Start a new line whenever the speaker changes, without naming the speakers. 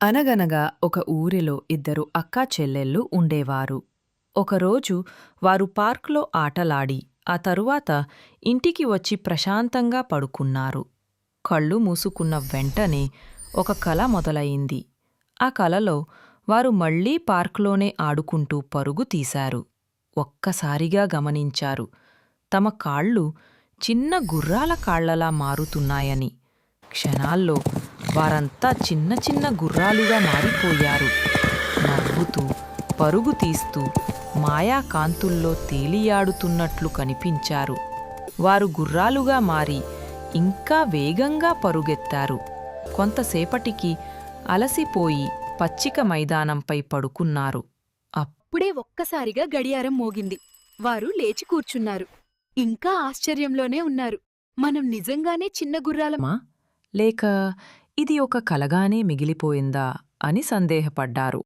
అనగనగా ఒక ఊరిలో ఇద్దరు అక్కా చెల్లెళ్ళు ఉండేవారు. ఒకరోజు వారు పార్క్లో ఆటలాడి ఆ తరువాత ఇంటికి వచ్చి ప్రశాంతంగా పడుకున్నారు. కళ్ళు మూసుకున్న వెంటనే ఒక కల మొదలయింది. ఆ కలలో వారు మళ్లీ పార్క్లోనే ఆడుకుంటూ పరుగు తీశారు. ఒక్కసారిగా గమనించారు, తమ కాళ్ళు చిన్న గుర్రాల కాళ్లలా మారుతున్నాయని. క్షణాల్లో వారంతా చిన్న చిన్న గుర్రాలుగా మారిపోయారు. నవ్వుతూ, పరుగు తీస్తూ, మాయా కాంతుల్లో తేలియాడుతున్నట్లు కనిపించారు. వారు గుర్రాలుగా మారి ఇంకా వేగంగా పరుగెత్తారు. కొంతసేపటికి అలసిపోయి పచ్చిక మైదానంపై పడుకున్నారు.
అప్పుడే ఒక్కసారిగా గడియారం మోగింది. వారు లేచి కూర్చున్నారు. ఇంకా ఆశ్చర్యంలోనే ఉన్నారు. మనం నిజంగానే చిన్న గుర్రాలం.
అమ్మా, లేక ఇది ఒక కలగానే మిగిలిపోయిందా అని సందేహపడ్డారు.